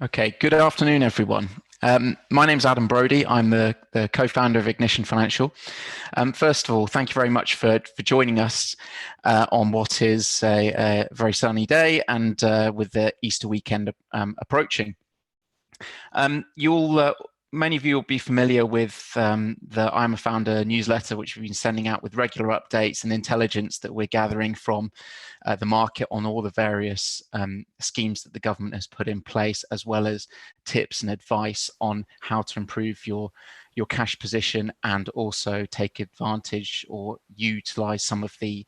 Okay, good afternoon, everyone. My name's Adam Brody. I'm the co-founder of Ignition Financial. First of all, thank you very much for joining us on what is a very sunny day and with the Easter weekend approaching. Many of you will be familiar with the I'm a Founder newsletter, which we've been sending out with regular updates and intelligence that we're gathering from the market on all the various schemes that the government has put in place, as well as tips and advice on how to improve your cash position and also take advantage or utilize some of the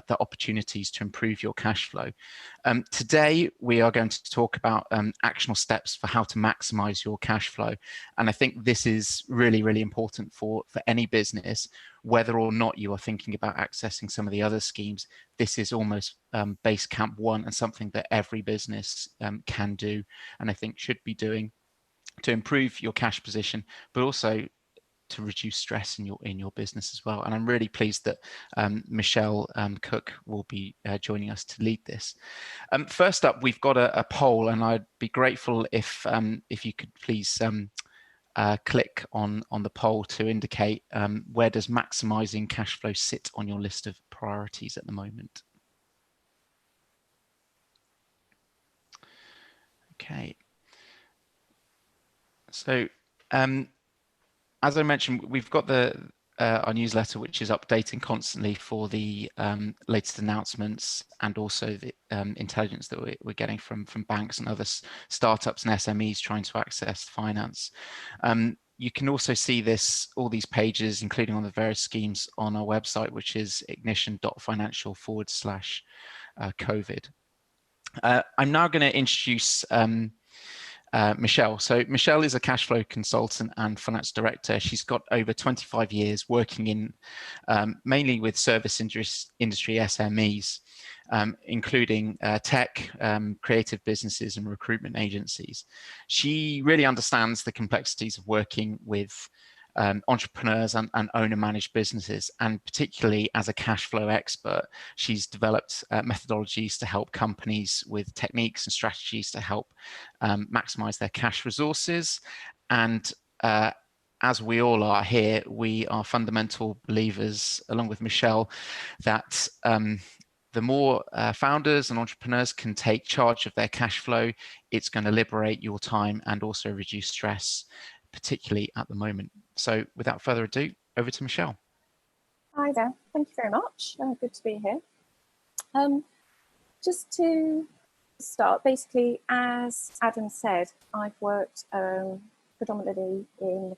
opportunities to improve your cash flow. Today, we are going to talk about actionable steps for how to maximize your cash flow. And I think this is really, really important for any business, whether or not you are thinking about accessing some of the other schemes. This is almost base camp one and something that every business can do and I think should be doing to improve your cash position, but also to reduce stress in your business as well. And I'm really pleased that Michelle Cook will be joining us to lead this. First up, we've got a poll, and I'd be grateful if you could please click on the poll to indicate where does maximizing cash flow sit on your list of priorities at the moment. Okay. So as I mentioned, we've got our newsletter, which is updating constantly for the latest announcements and also the intelligence that we're getting from banks and other startups and SMEs trying to access finance. You can also see all these pages, including on the various schemes on our website, which is ignition.financial/COVID. I'm now going to introduce Michelle. So Michelle is a cash flow consultant and finance director. She's got over 25 years working in mainly with service industry SMEs, including tech, creative businesses and recruitment agencies. She really understands the complexities of working with entrepreneurs and owner-managed businesses, and particularly as a cash flow expert, she's developed methodologies to help companies with techniques and strategies to help maximize their cash resources. And as we all are here, we are fundamental believers, along with Michelle, that the more founders and entrepreneurs can take charge of their cash flow, it's going to liberate your time and also reduce stress, particularly at the moment. So without further ado, over to Michelle. Hi there, thank you very much. Good to be here. Just to start, basically, as Adam said, I've worked predominantly in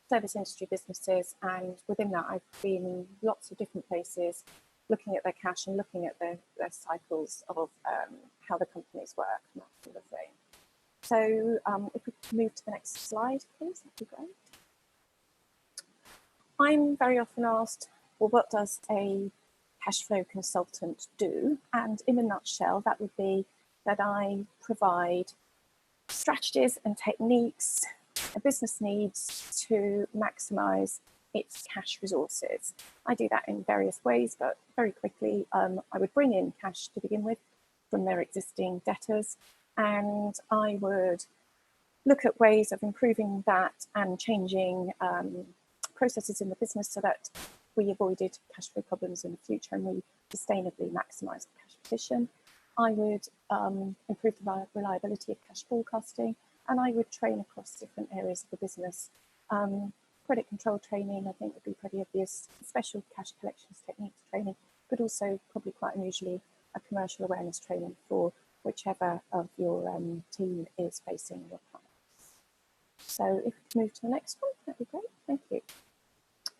service industry businesses, and within that I've been in lots of different places looking at their cash and looking at their cycles of how the companies work and that sort of thing. So if we could move to the next slide, please, that'd be great. I'm very often asked, well, what does a cash flow consultant do? And in a nutshell, that would be that I provide strategies and techniques a business needs to maximize its cash resources. I do that in various ways, but very quickly, I would bring in cash to begin with from their existing debtors, and I would look at ways of improving that and changing processes in the business so that we avoided cash flow problems in the future and we sustainably maximize the cash position. I would improve the reliability of cash forecasting, and I would train across different areas of the business. Credit control training, I think, would be pretty obvious, special cash collections techniques training, but also probably quite unusually a commercial awareness training for whichever of your team is facing your clients. So if we could move to the next one, that'd be great, thank you.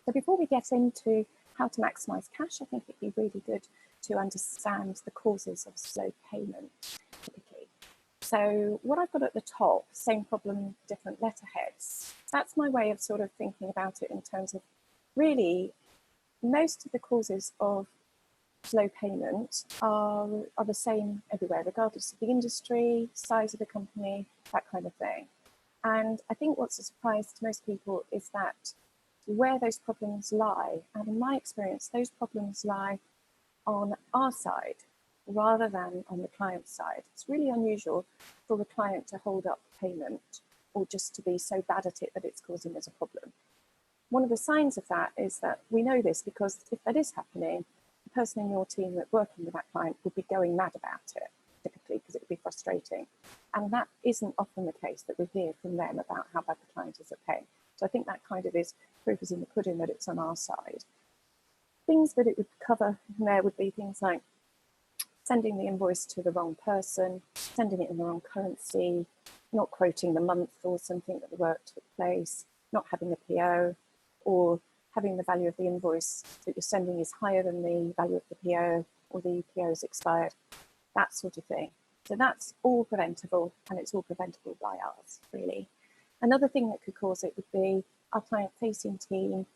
So before we get into how to maximize cash, I think it'd be really good to understand the causes of slow payment, typically. So what I've got at the top, same problem, different letterheads. That's my way of sort of thinking about it in terms of really most of the causes of slow payment are the same everywhere, regardless of the industry, size of the company, that kind of thing. And I think what's a surprise to most people is that where those problems lie, and in my experience, those problems lie on our side. rather than on the client side. It's really unusual for the client to hold up payment or just to be so bad at it that it's causing us a problem. One of the signs of that is that we know this because if that is happening, the person in your team that's working with that client would be going mad about it, typically, because it would be frustrating. And that isn't often the case that we hear from them about how bad the client is at paying. So I think that kind of is proof is in the pudding that it's on our side. Things that it would cover there would be things like sending the invoice to the wrong person, sending it in the wrong currency, not quoting the month or something that the work took place, not having a PO, or having the value of the invoice that you're sending is higher than the value of the PO, or the PO is expired, that sort of thing. So that's all preventable, and it's all preventable by us, really. Another thing that could cause it would be our client-facing team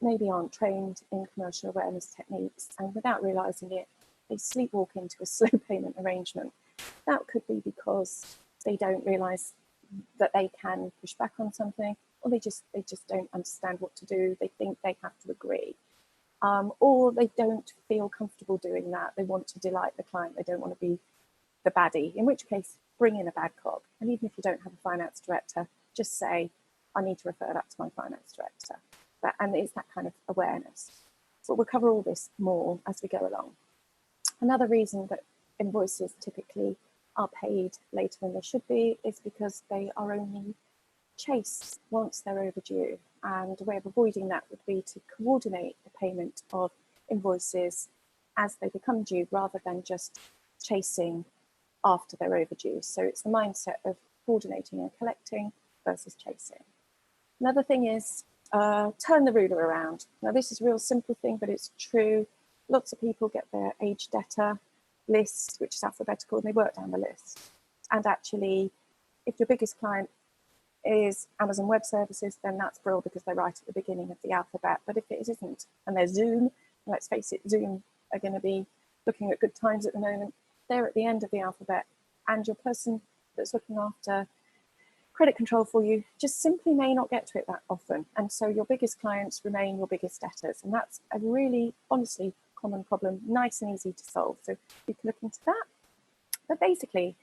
maybe aren't trained in commercial awareness techniques, and without realising it, they sleepwalk into a slow payment arrangement. That could be because they don't realise that they can push back on something, or they just don't understand what to do. They think they have to agree, or they don't feel comfortable doing that. They want to delight the client. They don't want to be the baddie, in which case bring in a bad cop. And even if you don't have a finance director, just say, I need to refer that to my finance director. And it's that kind of awareness. But we'll cover all this more as we go along. Another reason that invoices typically are paid later than they should be is because they are only chased once they're overdue. And a way of avoiding that would be to coordinate the payment of invoices as they become due, rather than just chasing after they're overdue. So it's the mindset of coordinating and collecting versus chasing. Another thing is turn the ruler around. Now, this is a real simple thing, but it's true. Lots of people get their age debtor list, which is alphabetical, and they work down the list. And actually, if your biggest client is Amazon Web Services, then that's brilliant because they're right at the beginning of the alphabet. But if it isn't, and they're Zoom, let's face it, Zoom are going to be looking at good times at the moment, they're at the end of the alphabet. And your person that's looking after credit control for you just simply may not get to it that often. And so your biggest clients remain your biggest debtors. And that's a really, honestly, common problem, nice and easy to solve. So you can look into that. But basically,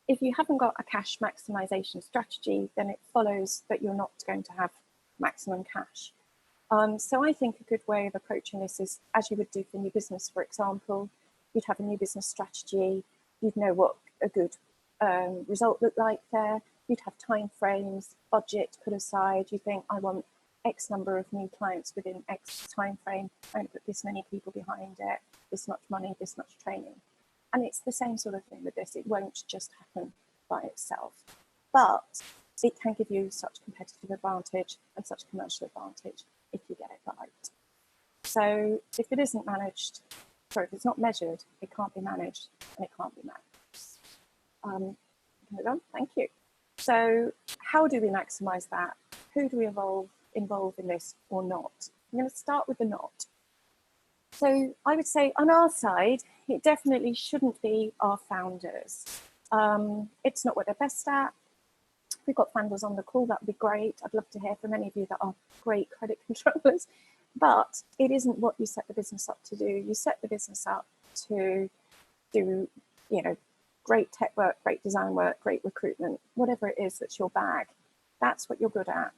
if you haven't got a cash maximization strategy, then it follows that you're not going to have maximum cash. So I think a good way of approaching this is, as you would do for new business, for example, you'd have a new business strategy, you'd know what a good result looked like there, you'd have time frames, budget put aside, you think, I want X number of new clients within X time frame, I'm going to put this many people behind it, this much money, this much training. And it's the same sort of thing with this. It won't just happen by itself, but it can give you such competitive advantage and such commercial advantage if you get it right. So if it isn't managed, or if it's not measured, it can't be managed and it can't be managed. Hold on, thank you. So how do we maximize that? Who do we involve in this or not? I'm going to start with the not. So I would say on our side, it definitely shouldn't be our founders. It's not what they're best at. If we've got founders on the call, that would be great. I'd love to hear from any of you that are great credit controllers, but it isn't what you set the business up to do. You set the business up to do, great tech work, great design work, great recruitment, whatever it is that's your bag. That's what you're good at.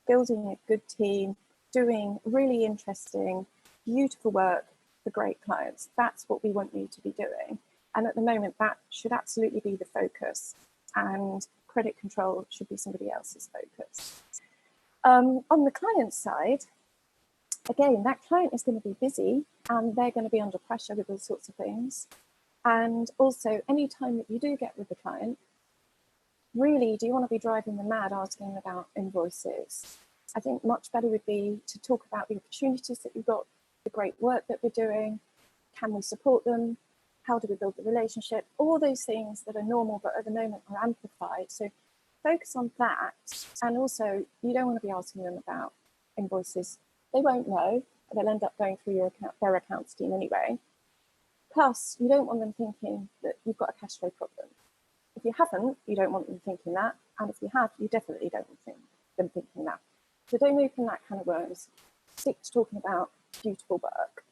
Building a good team, doing really interesting, beautiful work for great clients. That's what we want you to be doing. And at the moment, that should absolutely be the focus. And credit control should be somebody else's focus. On the client side, again, that client is going to be busy and they're going to be under pressure with all sorts of things. And also, any time that you do get with the client, really, do you want to be driving them mad asking them about invoices? I think much better would be to talk about the opportunities that you've got, the great work that we're doing, can we support them, how do we build the relationship, all those things that are normal but at the moment are amplified. So focus on that. And also, you don't want to be asking them about invoices. They won't know, they'll end up going through their accounts team anyway. Plus, you don't want them thinking that you've got a cash flow problem. If you haven't, you don't want them thinking that. And if you have, you definitely don't want them thinking that. So don't open that can of worms. Stick to talking about beautiful work.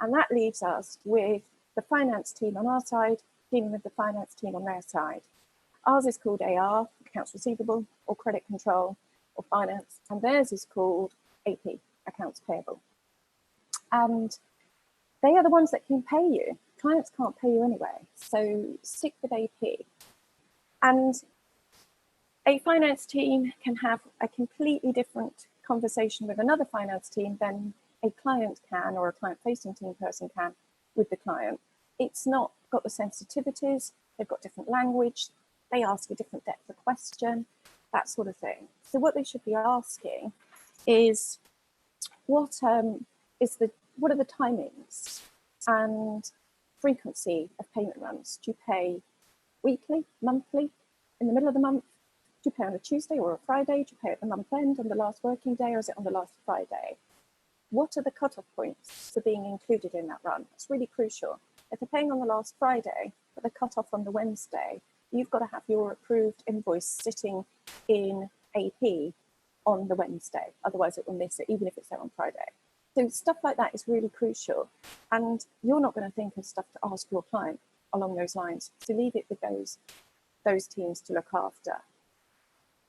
And that leaves us with the finance team on our side dealing with the finance team on their side. Ours is called AR, accounts receivable, or credit control, or finance, and theirs is called AP, accounts payable. And they are the ones that can pay you. Clients can't pay you anyway, so stick with AP. And a finance team can have a completely different conversation with another finance team than a client can, or a client-facing team person can, with the client. It's not got the sensitivities, they've got different language, they ask a different depth of question, that sort of thing. So what they should be asking is, what are the timings and frequency of payment runs? Do you pay weekly, monthly, in the middle of the month? Do you pay on a Tuesday or a Friday? Do you pay at the month end, on the last working day, or is it on the last Friday? What are the cutoff points for being included in that run? It's really crucial. If they're paying on the last Friday, but they're cut off on the Wednesday, you've got to have your approved invoice sitting in AP on the Wednesday. Otherwise it will miss it, even if it's there on Friday. So stuff like that is really crucial. And you're not going to think of stuff to ask your client along those lines. So leave it with those teams to look after.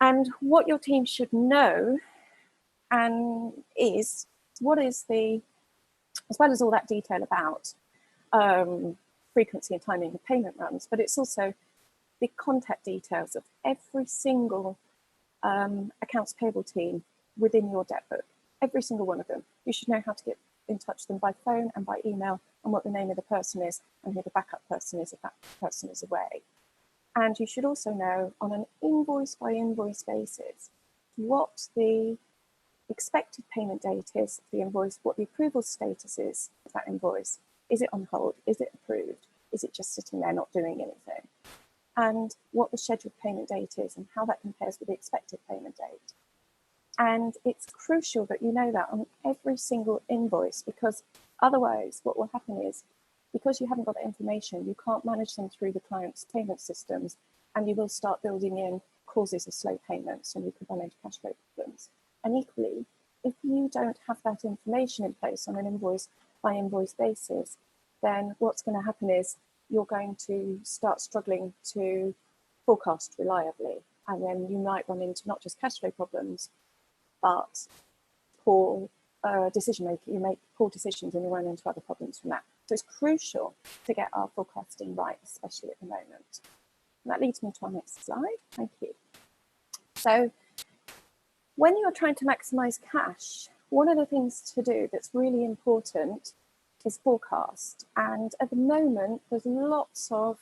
And what your team should know is what is as well as all that detail about frequency and timing of payment runs, but it's also the contact details of every single accounts payable team within your debt book, every single one of them. You should know how to get in touch with them by phone and by email, and what the name of the person is and who the backup person is if that person is away. And you should also know on an invoice by invoice basis what the expected payment date is of the invoice, what the approval status is of that invoice. Is it on hold? Is it approved? Is it just sitting there not doing anything? And what the scheduled payment date is and how that compares with the expected payment date. And it's crucial that you know that on every single invoice, because otherwise what will happen is, because you haven't got that information, you can't manage them through the client's payment systems, and you will start building in causes of slow payments, and you could run into cash flow problems. And equally, if you don't have that information in place on an invoice by invoice basis, then what's going to happen is you're going to start struggling to forecast reliably. And then you might run into not just cash flow problems, but poor decision making. You make poor decisions and you run into other problems from that. So it's crucial to get our forecasting right, especially at the moment. And that leads me to our next slide. Thank you. So when you're trying to maximize cash, one of the things to do that's really important is forecast. And at the moment, there's lots of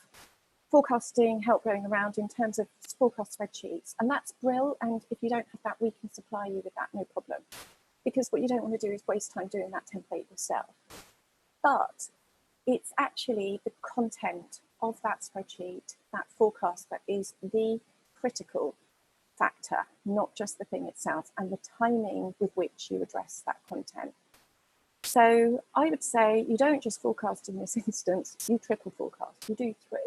forecasting help going around in terms of forecast spreadsheets. And that's brilliant. And if you don't have that, we can supply you with that, no problem. Because what you don't want to do is waste time doing that template yourself. But it's actually the content of that spreadsheet, that forecast, that is the critical factor, not just the thing itself, and the timing with which you address that content. So I would say you don't just forecast in this instance, you triple forecast, you do 3.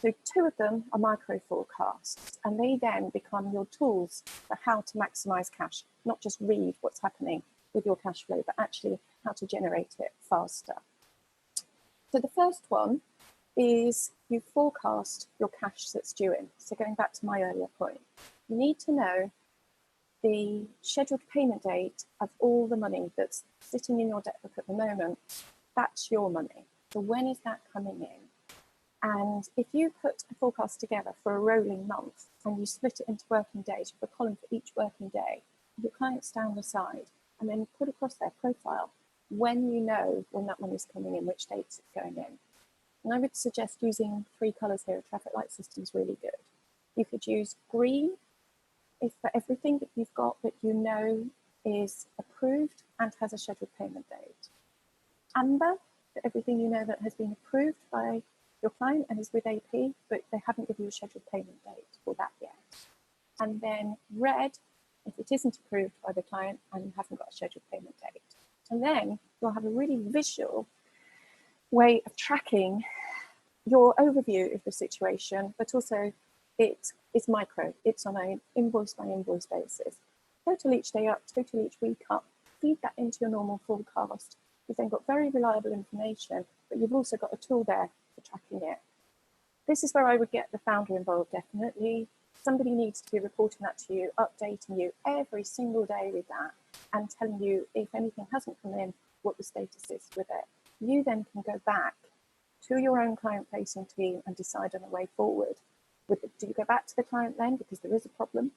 So 2 of them are micro forecasts, and they then become your tools for how to maximize cash, not just read what's happening with your cash flow, but actually how to generate it faster. So the first one is you forecast your cash that's due in. So going back to my earlier point, you need to know the scheduled payment date of all the money that's sitting in your debt book at the moment. That's your money. So when is that coming in? And if you put a forecast together for a rolling month and you split it into working days, you have a column for each working day, your clients down the side, and then put across their profile when you know when that money is coming in, which dates it's going in. And I would suggest using 3 colours here. A traffic light system is really good. You could use green if for everything that you've got that you know is approved and has a scheduled payment date. Amber for everything you know that has been approved by your client and is with AP, but they haven't given you a scheduled payment date for that yet. And then red if it isn't approved by the client and you haven't got a scheduled payment date. And then you'll have a really visual way of tracking your overview of the situation, but also it is micro. It's on an invoice by invoice basis. Total each day up, total each week up. Feed that into your normal forecast You've then got very reliable information, but you've also got a tool there for tracking it. This is where I would get the founder involved, definitely. Somebody needs to be reporting that to you, updating you every single day with that, and telling you if anything hasn't come in, what the status is with it. You then can go back to your own client-facing team and decide on a way forward. Do you go back to the client then because there is a problem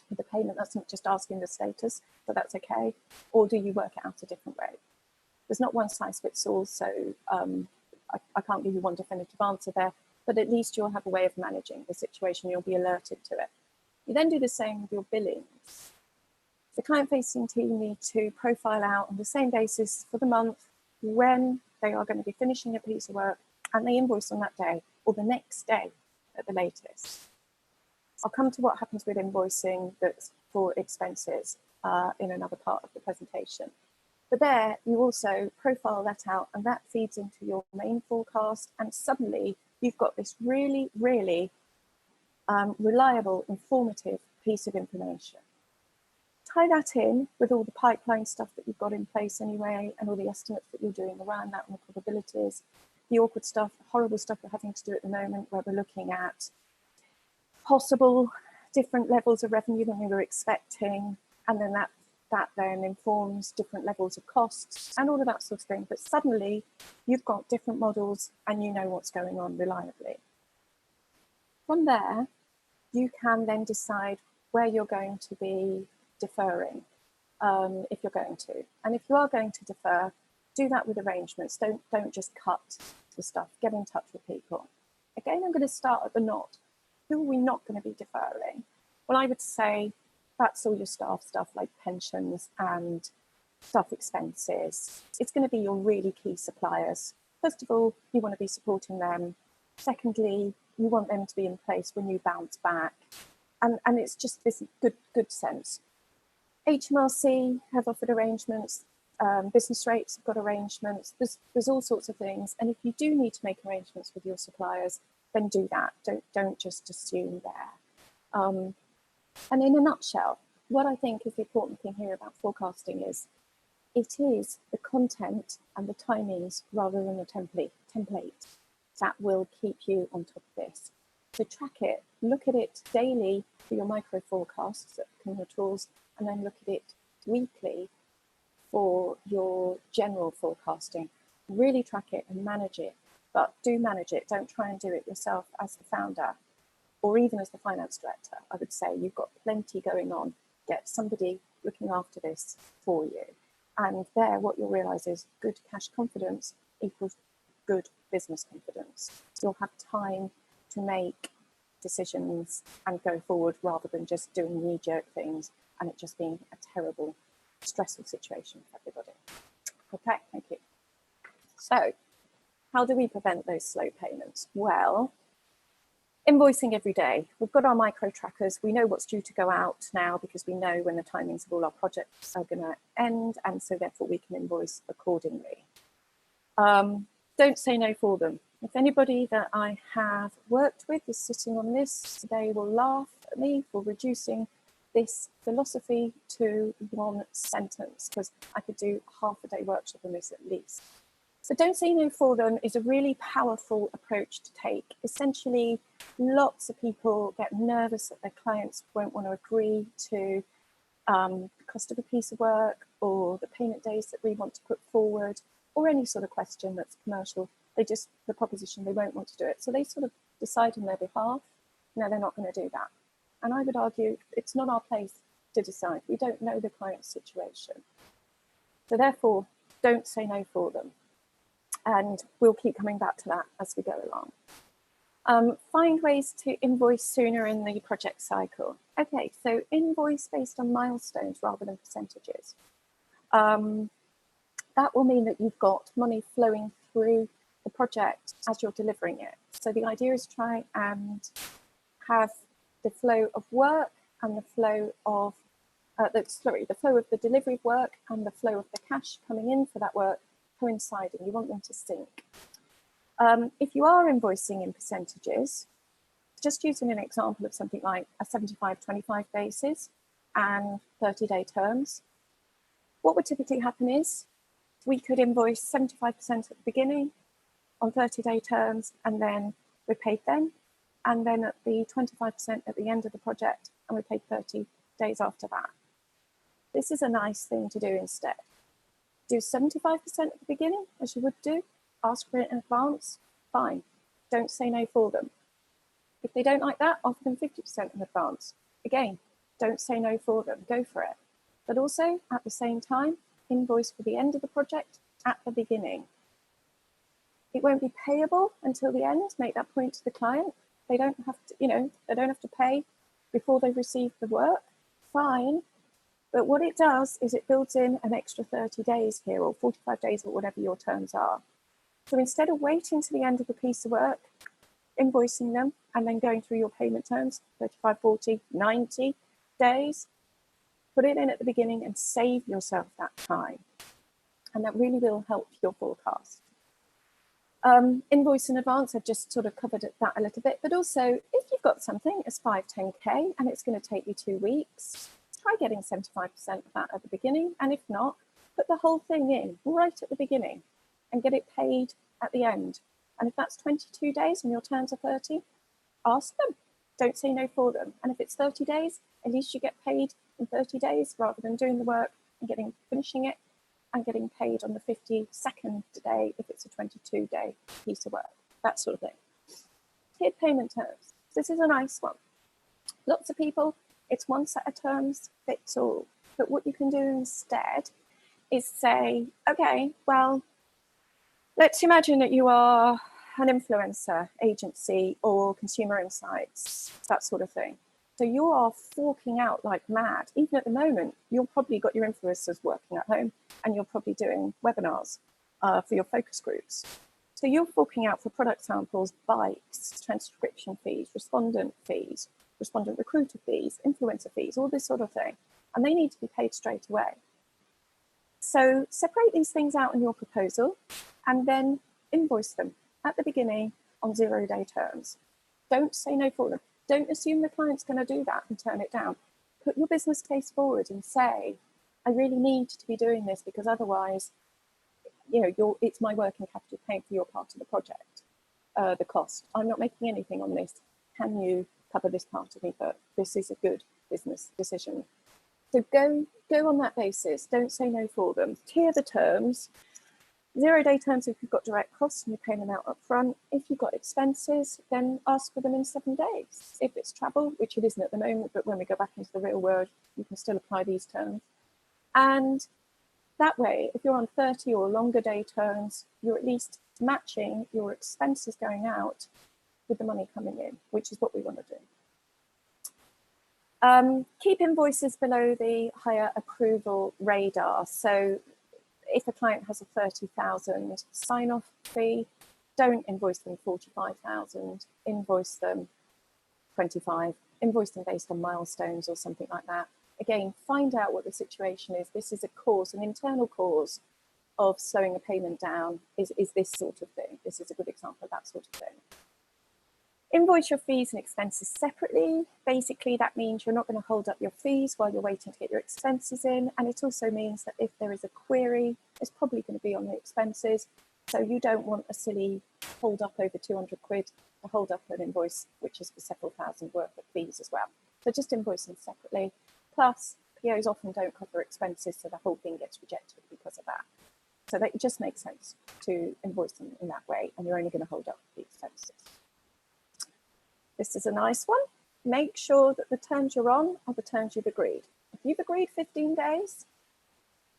with the payment that's not just asking the status, so that's okay, or do you work it out a different way? There's not one size fits all, so I can't give you one definitive answer there, but at least you'll have a way of managing the situation. You'll be alerted to it. You then do the same with your billings. The client-facing team need to profile out on the same basis for the month when they are going to be finishing a piece of work, and they invoice on that day or the next day at the latest. I'll come to what happens with invoicing that's for expenses in another part of the presentation. But there, you also profile that out, and that feeds into your main forecast, and suddenly you've got this really, really reliable, informative piece of information. Tie that in with all the pipeline stuff that you've got in place anyway, and all the estimates that you're doing around that and the probabilities, the awkward stuff, the horrible stuff we're having to do at the moment, where we're looking at possible different levels of revenue than we were expecting, and then that then informs different levels of costs and all of that sort of thing. But suddenly you've got different models and you know what's going on reliably. From there, you can then decide where you're going to be deferring, if you're going to. And if you are going to defer, do that with arrangements. Don't just cut the stuff. Get in touch with people. Again, I'm going to start at the not. Who are we not going to be deferring? Well, I would say that's all your staff stuff like pensions and staff expenses. It's going to be your really key suppliers. First of all, you want to be supporting them. Secondly, you want them to be in place when you bounce back. And it's just this good sense. HMRC have offered arrangements. Business rates have got arrangements. There's all sorts of things. And if you do need to make arrangements with your suppliers, then do that. Don't just assume there. And in a nutshell, what I think is the important thing here about forecasting is it is the content and the timings rather than the template that will keep you on top of this. So track it, look at it daily for your micro forecasts that come in your tools, and then look at it weekly for your general forecasting. Really track it and manage it, but do manage it. Don't try and do it yourself as the founder or even as the finance director. I would say you've got plenty going on. Get somebody looking after this for you. And there, what you'll realize is good cash confidence equals good business confidence. You'll have time to make decisions and go forward rather than just doing knee-jerk things and it just being a terrible, stressful situation for everybody. Okay, thank you. So, how do we prevent those slow payments? Well, invoicing every day. We've got our micro trackers. We know what's due to go out now because we know when the timings of all our projects are going to end, and so therefore we can invoice accordingly. Don't say no for them. If anybody that I have worked with is sitting on this, they will laugh at me for reducing this philosophy to one sentence, because I could do half a day workshop on this at least. So don't say no for them is a really powerful approach to take. Essentially, lots of people get nervous that their clients won't want to agree to the cost of a piece of work or the payment days that we want to put forward, or any sort of question that's commercial. The proposition, they won't want to do it. So they sort of decide on their behalf, no, they're not going to do that. And I would argue it's not our place to decide. We don't know the client's situation. So therefore, don't say no for them. And we'll keep coming back to that as we go along. Find ways to invoice sooner in the project cycle. Okay, so invoice based on milestones rather than percentages. That will mean that you've got money flowing through the project as you're delivering it. So the idea is try and have the flow of work and the flow of the flow of the delivery of work and the flow of the cash coming in for that work coinciding. You want them to sync. If you are invoicing in percentages, just using an example of something like a 75-25 basis and 30-day terms, what would typically happen is we could invoice 75% at the beginning on 30-day terms, and then we're paid then, and then at the 25% at the end of the project, and we're paid 30 days after that. This is a nice thing to do instead. Do 75% at the beginning, as you would do, ask for it in advance, fine. Don't say no for them. If they don't like that, offer them 50% in advance. Again, don't say no for them, go for it. But also, at the same time, invoice for the end of the project at the beginning. It won't be payable until the end, make that point to the client. They don't have to, they don't have to pay before they've received the work, fine. But what it does is it builds in an extra 30 days here, or 45 days, or whatever your terms are. So instead of waiting to the end of the piece of work, invoicing them, and then going through your payment terms, 35, 40, 90 days, put it in at the beginning and save yourself that time. And that really will help your forecast. Invoice in advance, I've just sort of covered that a little bit, but also if you've got something as 5, 10K and it's going to take you 2 weeks, try getting 75% of that at the beginning. And if not, put the whole thing in right at the beginning and get it paid at the end. And if that's 22 days and your terms are 30, ask them. Don't say no for them. And if it's 30 days, at least you get paid in 30 days rather than doing the work and finishing it and getting paid on the 52nd day if it's a 22-day piece of work, that sort of thing. Tiered payment terms. This is a nice one. Lots of people, it's one set of terms fits all. But what you can do instead is say, okay, well, let's imagine that you are an influencer agency or consumer insights, that sort of thing. So you are forking out like mad. Even at the moment, you've probably got your influencers working at home and you're probably doing webinars for your focus groups. So you're forking out for product samples, bikes, transcription fees, respondent recruiter fees, influencer fees, all this sort of thing. And they need to be paid straight away. So separate these things out in your proposal and then invoice them at the beginning on 0-day terms. Don't say no for them. Don't assume the client's going to do that and turn it down. Put your business case forward and say, I really need to be doing this because otherwise, it's my working capital paying for your part of the project, the cost. I'm not making anything on this. Can you cover this part of me? But this is a good business decision. So go on that basis. Don't say no for them. Tier the terms. 0-day terms if you've got direct costs and you pay them out up front. If you've got expenses, then ask for them in 7 days. If it's travel, which it isn't at the moment, but when we go back into the real world, you can still apply these terms. And that way, if you're on 30 or longer day terms, you're at least matching your expenses going out with the money coming in, which is what we want to do. Keep invoices below the higher approval radar. So if a client has a 30,000 sign-off fee, don't invoice them 45,000, invoice them 25, invoice them based on milestones or something like that. Again, find out what the situation is. This is a cause, an internal cause of slowing a payment down is this sort of thing. This is a good example of that sort of thing. Invoice your fees and expenses separately. Basically, that means you're not going to hold up your fees while you're waiting to get your expenses in. And it also means that if there is a query, it's probably going to be on the expenses. So you don't want a silly hold up over 200 quid to hold up an invoice, which is for several thousand worth of fees as well. So just invoice them separately. Plus, POs often don't cover expenses, so the whole thing gets rejected because of that. So that it just makes sense to invoice them in that way, and you're only going to hold up the expenses. This is a nice one. Make sure that the terms you're on are the terms you've agreed. If you've agreed 15 days,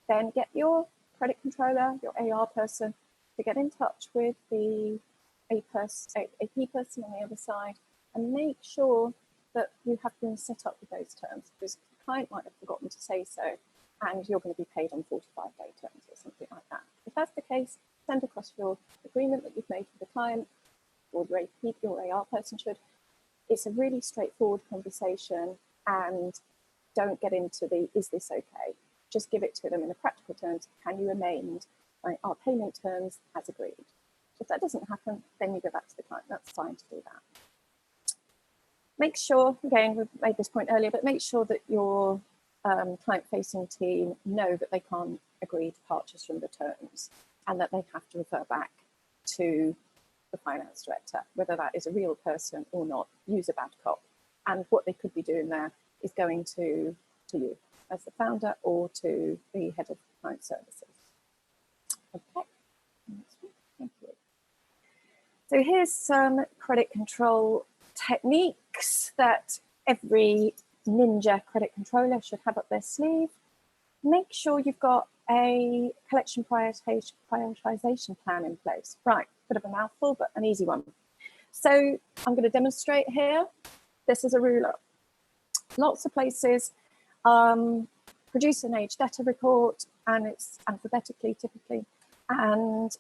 then get your credit controller, your AR person, to get in touch with the AP person on the other side and make sure that you have been set up with those terms, because the client might have forgotten to say so and you're going to be paid on 45-day terms or something like that. If that's the case, send across your agreement that you've made with the client, or your AR person should. It's a really straightforward conversation, and don't get into the, is this okay? Just give it to them in the practical terms. Can you amend our payment terms as agreed? If that doesn't happen, then you go back to the client. That's fine to do that. Make sure, again, we made this point earlier, but make sure that your client-facing team know that they can't agree departures from the terms, and that they have to refer back to the finance director, whether that is a real person or not, use a bad cop. And what they could be doing there is going to you as the founder or to the head of client services. Okay, thank you. So here's some credit control techniques that every ninja credit controller should have up their sleeve. Make sure you've got a collection prioritization plan in place. Right, bit of a mouthful, but an easy one. So I'm going to demonstrate here. This is a ruler. Lots of places produce an age debtor report, and it's alphabetically typically. And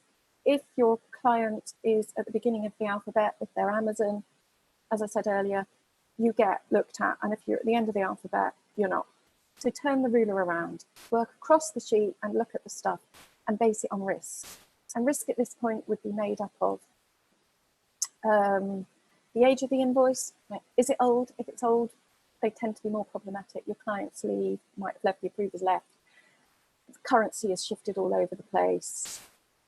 if your client is at the beginning of the alphabet, if they're Amazon, as I said earlier, you get looked at. And if you're at the end of the alphabet, you're not. So turn the ruler around, work across the sheet and look at the stuff and base it on risk. And risk at this point would be made up of the age of the invoice. Like, is it old? If it's old, they tend to be more problematic. Your clients leave, might have left, the approver's left. The currency has shifted all over the place.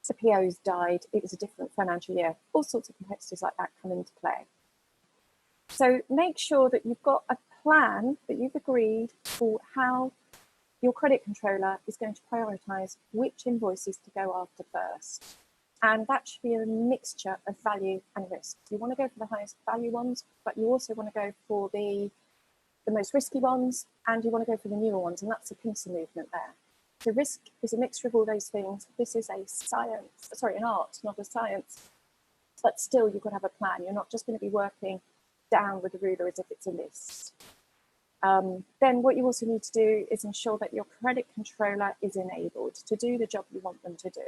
The PO's died. It was a different financial year. All sorts of complexities like that come into play. So make sure that you've got a plan that you've agreed for how your credit controller is going to prioritise which invoices to go after first. And that should be a mixture of value and risk. You want to go for the highest value ones, but you also want to go for the most risky ones, and you want to go for the newer ones, and that's a pincer movement there. So risk is a mixture of all those things. This is a science, sorry, an art, not a science, but still you've got to have a plan. You're not just going to be working down with the ruler as if it's a list. Then what you also need to do is ensure that your credit controller is enabled to do the job you want them to do,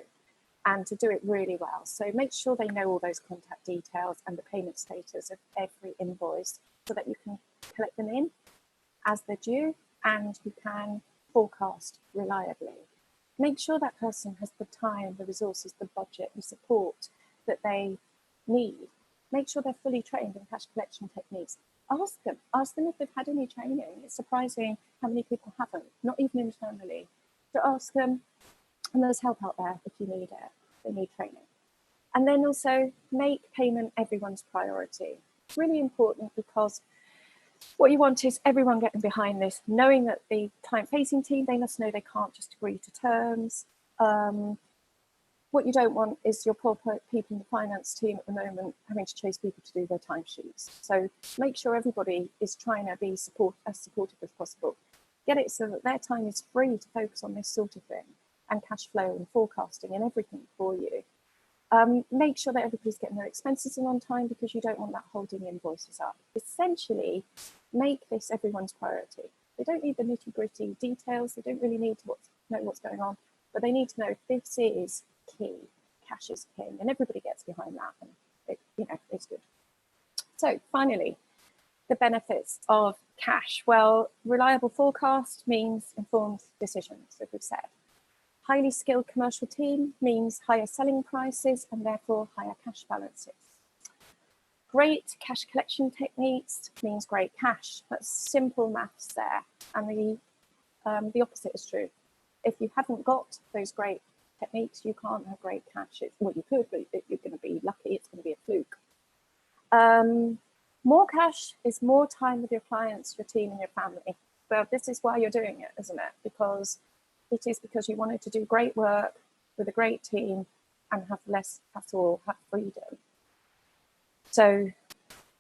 and to do it really well. So make sure they know all those contact details and the payment status of every invoice so that you can collect them in as they're due and you can forecast reliably. Make sure that person has the time, the resources, the budget, the support that they need. Make sure they're fully trained in cash collection techniques. Ask them if they've had any training. It's surprising how many people haven't, not even internally. So ask them, and there's help out there if you need it, they need training. And then also make payment everyone's priority. It's really important because what you want is everyone getting behind this, knowing that the client-facing team, they must know they can't just agree to terms. What you don't want is your poor people in the finance team at the moment having to chase people to do their timesheets. So make sure everybody is trying to be as supportive as possible. Get it so that their time is free to focus on this sort of thing, and cash flow and forecasting and everything for you. Make sure that everybody's getting their expenses in on time, because you don't want that holding invoices up. Essentially, make this everyone's priority. They don't need the nitty-gritty details. They don't really need to know what's going on, but they need to know this is key. Cash is king, and everybody gets behind that, and it's good. So finally, the benefits of cash. Well, reliable forecast means informed decisions, as we've said. Highly skilled commercial team means higher selling prices and therefore higher cash balances. Great cash collection techniques means great cash. That's simple maths there. And the opposite is true. If you haven't got those great techniques, you can't have great cash. Well, you could, but you're going to be lucky. It's going to be a fluke. More cash is more time with your clients, your team, and your family. Well, this is why you're doing it, isn't it? Because you wanted to do great work with a great team and have less hassle, have freedom. So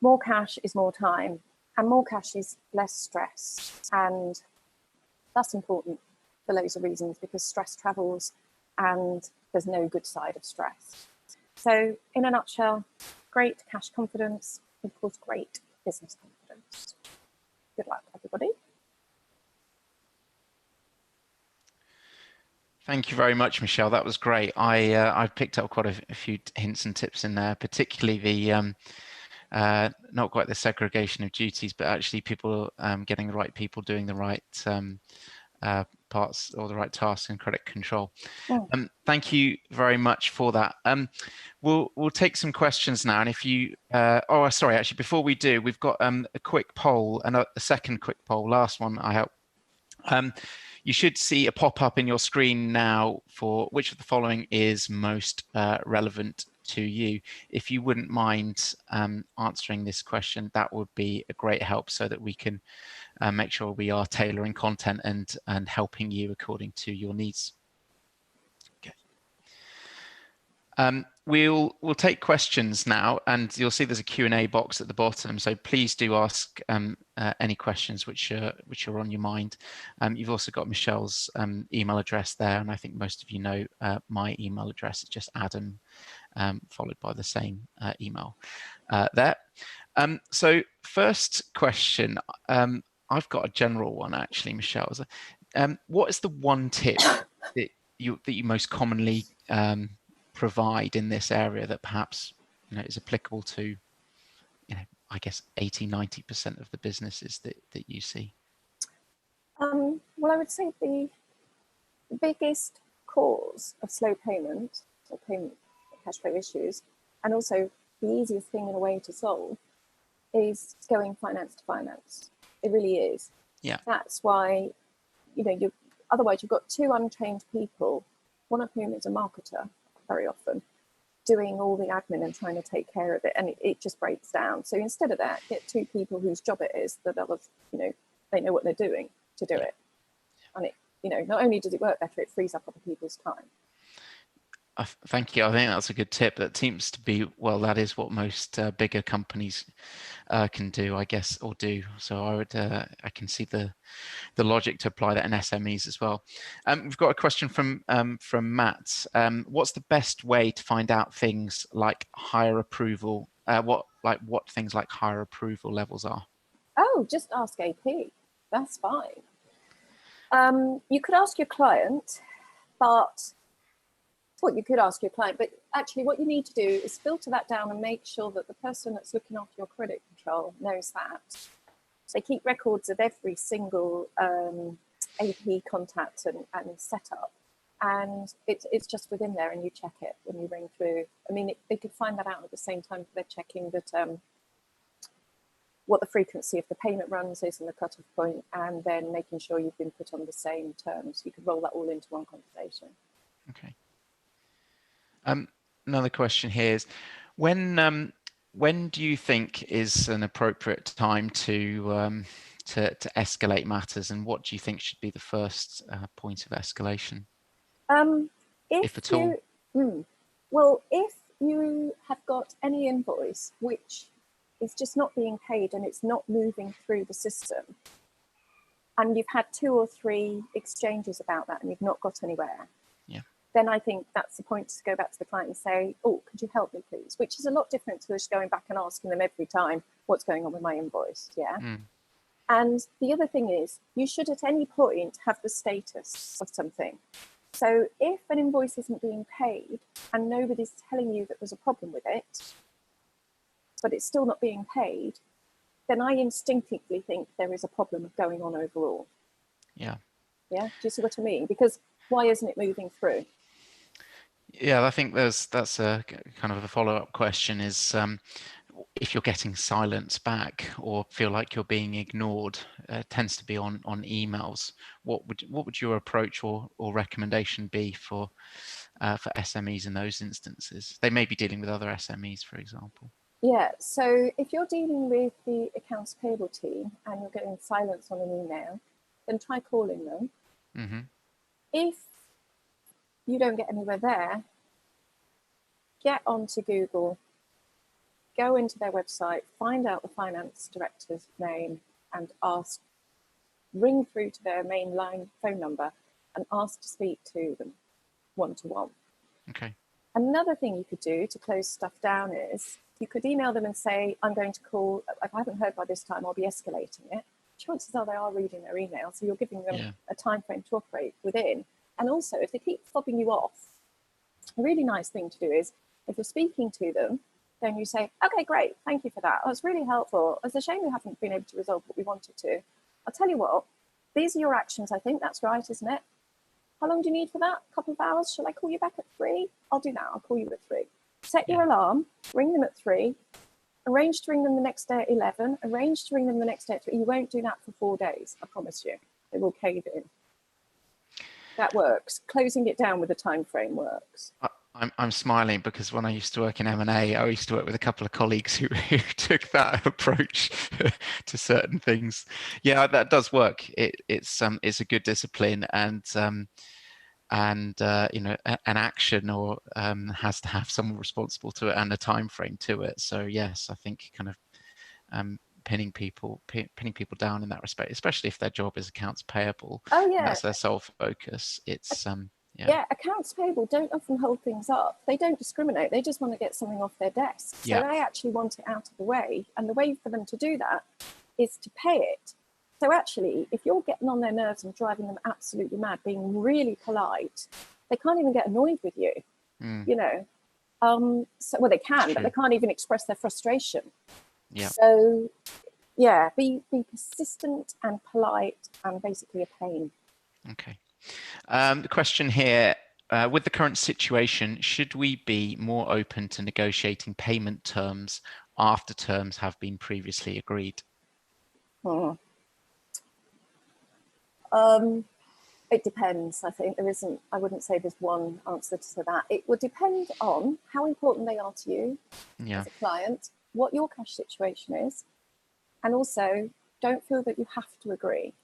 more cash is more time, and more cash is less stress. And that's important for loads of reasons, because stress travels and there's no good side of stress. So in a nutshell, great cash confidence equals great business confidence. Good luck, everybody. Thank you very much, Michelle. That was great. I've picked up quite a few hints and tips in there, particularly the not quite the segregation of duties, but actually people getting the right people doing the right parts or the right tasks in credit control. Oh. Thank you very much for that. We'll take some questions now, and if you oh, sorry, actually before we do, we've got a quick poll, and a second quick poll, last one I hope. You should see a pop-up in your screen now for which of the following is most relevant to you. If you wouldn't mind answering this question, that would be a great help so that we can make sure we are tailoring content and helping you according to your needs. Okay. We'll take questions now, and you'll see there's a Q&A box at the bottom, so please do ask any questions which are on your mind. You've also got Michelle's email address there, and I think most of you know my email address. It's just Adam followed by the same email there. So first question, I've got a general one actually, Michelle. What is the one tip that you most commonly provide in this area that perhaps is applicable to I guess 80–90% of the businesses that you see? Well, I would say the biggest cause of slow payment or payment cash flow issues, and also the easiest thing in a way to solve, is going finance to finance. It really is. Yeah. That's why otherwise you've got two untrained people, one of whom is a marketer very often, doing all the admin and trying to take care of it, and it just breaks down. So instead of that, get two people whose job it is that they know what they're doing to do it, and it not only does it work better, it frees up other people's time. Thank you. I think that's a good tip. That seems to be, well, that is what most bigger companies can do, I guess, or do. So I can see the logic to apply that in SMEs as well. We've got a question from Matt. What's the best way to find out things like higher approval? What things like higher approval levels are? Oh, just ask AP. That's fine. You could ask your client, but actually what you need to do is filter that down and make sure that the person that's looking after your credit control knows that. They keep records of every single AP contact and setup, and it's just within there, and you check it when you ring through. I mean, they could find that out at the same time they're checking that what the frequency of the payment runs is and the cutoff point, and then making sure you've been put on the same terms. You could roll that all into one conversation. Okay. Another question here is, when do you think is an appropriate time to escalate matters, and what do you think should be the first point of escalation, if at all? Well, if you have got any invoice which is just not being paid and it's not moving through the system, and you've had 2 or 3 exchanges about that and you've not got anywhere, then I think that's the point to go back to the client and say, oh, could you help me please? Which is a lot different to just going back and asking them every time, what's going on with my invoice, And the other thing is, you should at any point have the status of something. So if an invoice isn't being paid and nobody's telling you that there's a problem with it, but it's still not being paid, then I instinctively think there is a problem going on overall. Yeah, do you see what I mean? Because why isn't it moving through? Yeah, I think that's a kind of a follow-up question is, if you're getting silence back or feel like you're being ignored, tends to be on emails. What would your approach or recommendation be for SMEs in those instances? They may be dealing with other SMEs, for example. Yeah, so if you're dealing with the accounts payable team and you're getting silence on an email, then try calling them. Mm-hmm. If you don't get anywhere there, get onto Google, go into their website, find out the finance director's name and ring through to their mainline phone number and ask to speak to them one-to-one. Okay. Another thing you could do to close stuff down is you could email them and say, I'm going to call, if I haven't heard by this time, I'll be escalating it. Chances are they are reading their email, so you're giving them a time frame to operate within. And also, if they keep fobbing you off, a really nice thing to do is, if you're speaking to them, then you say, okay, great, thank you for that. That's really helpful. It's a shame we haven't been able to resolve what we wanted to. I'll tell you what, these are your actions. I think that's right, isn't it? How long do you need for that? A couple of hours? Shall I call you back at 3? I'll do that. I'll call you at 3. Set your alarm, ring them at 3, arrange to ring them the next day at 11, arrange to ring them the next day at 3. You won't do that for 4 days, I promise you. they will cave in. That works. Closing it down with a time frame works. I'm smiling because when I used to work in M&A, I used to work with a couple of colleagues who took that approach to certain things. Yeah, that does work. It's a good discipline, and you know, an action or has to have someone responsible to it and a time frame to it. So yes, I think kind of pinning people down in that respect, especially if their job is accounts payable. Oh yeah, and that's their sole focus. It's yeah, accounts payable don't often hold things up. They don't discriminate. They just want to get something off their desk. So they actually want it out of the way. And the way for them to do that is to pay it. So actually, if you're getting on their nerves and driving them absolutely mad, being really polite, they can't even get annoyed with you, you know. So, well, they can, but they can't even express their frustration. Yeah. So, yeah, be persistent and polite and basically a pain. Okay. The question here, with the current situation, should we be more open to negotiating payment terms after terms have been previously agreed? It depends. I think I wouldn't say there's one answer to that. It would depend on how important they are to you as a client, what your cash situation is, and also don't feel that you have to agree.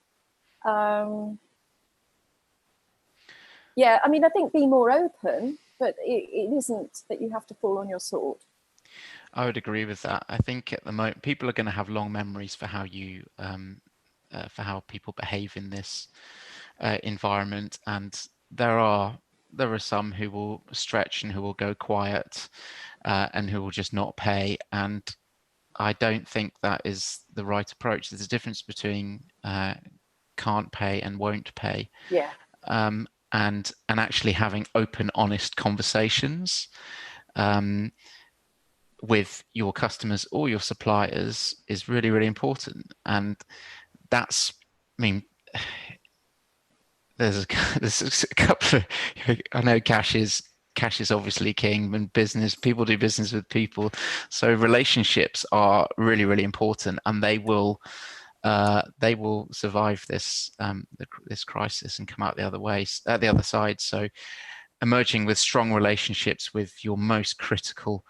Yeah, I mean, I think be more open, but it isn't that you have to fall on your sword. I would agree with that. I think at the moment people are going to have long memories for how you for how people behave in this environment, and there are some who will stretch and who will go quiet and who will just not pay, and I don't think that is the right approach. There's a difference between can't pay and won't pay. Yeah. And actually having open, honest conversations with your customers or your suppliers is really, really important. And that's, I mean, there's a couple of, I know cash is obviously king, and people do business with people. So relationships are really, really important, and they will survive this this crisis and come out the other side. So emerging with strong relationships with your most critical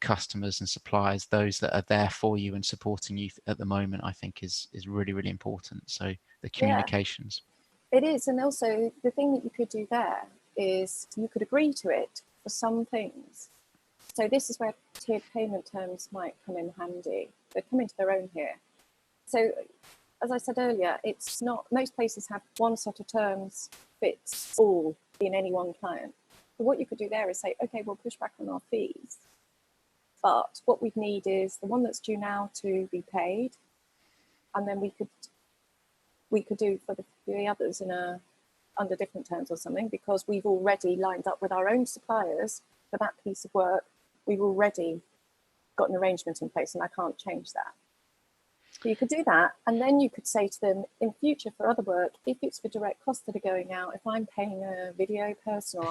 customers and suppliers, those that are there for you and supporting you at the moment, I think is really, really important. So the communications. It is. And also the thing that you could do there is you could agree to it for some things. So this is where tiered payment terms might come in handy. They come into their own here. So as I said earlier, it's not, most places have one set of terms fits all in any one client. So what you could do there is say, okay, we'll push back on our fees, but what we'd need is the one that's due now to be paid, and then we could do for the others under different terms or something, because we've already lined up with our own suppliers for that piece of work. We've already got an arrangement in place, and I can't change that. So you could do that, and then you could say to them, in future for other work, if it's for direct costs that are going out, if I'm paying a video person,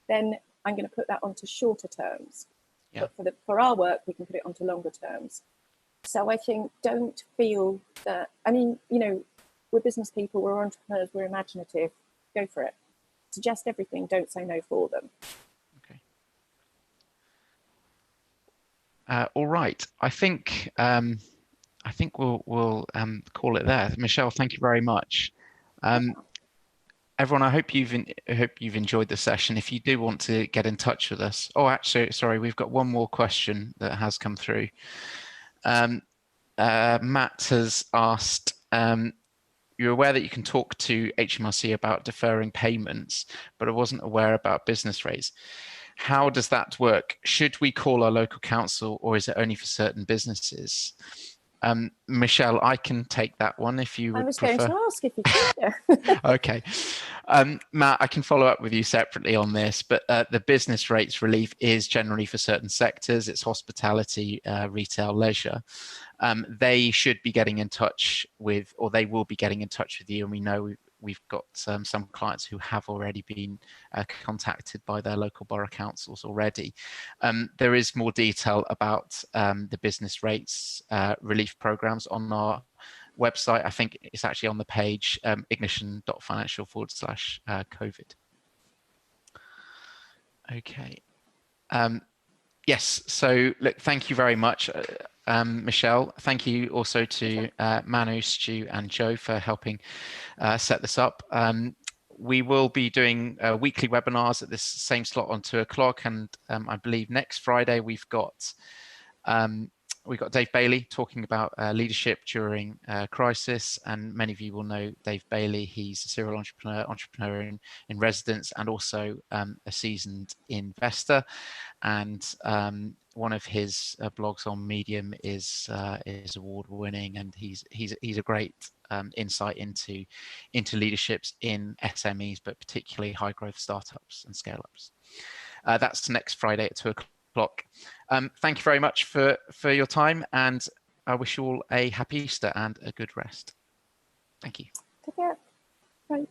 then I'm going to put that onto shorter terms. Yeah. But for our work, we can put it onto longer terms. So I think don't feel that, I mean, you know, we're business people, we're entrepreneurs, we're imaginative. Go for it. Suggest everything. Don't say no for them. Okay. All right. I think we'll call it there. Michelle, thank you very much. Everyone, I hope you've enjoyed the session. If you do want to get in touch with us, actually, sorry, we've got one more question that has come through. Matt has asked, you're aware that you can talk to HMRC about deferring payments, but I wasn't aware about business rates. How does that work? Should we call our local council, or is it only for certain businesses? Michelle, I can take that one if you would prefer. I was going to ask if you could. Okay. Matt, I can follow up with you separately on this, but the business rates relief is generally for certain sectors. It's hospitality, retail, leisure. They should be getting in touch with, or they will be getting in touch with you. And we know we've got some clients who have already been contacted by their local borough councils already. There is more detail about the business rates relief programs on our website. I think it's actually on the page, ignition.financial/COVID. Okay. Yes, so look, thank you very much, Michelle. Thank you also to Manu, Stu and Joe for helping set this up. We will be doing weekly webinars at this same slot on 2 o'clock, and I believe next Friday we've got Dave Bailey talking about leadership during crisis, and many of you will know Dave Bailey. He's a serial entrepreneur in residence, and also a seasoned investor. And one of his blogs on Medium is award-winning, and he's a great insight into leaderships in SMEs, but particularly high-growth startups and scale-ups. That's next Friday at 2 o'clock. Thank you very much for your time, and I wish you all a happy Easter and a good rest. Thank you. Take care. Bye.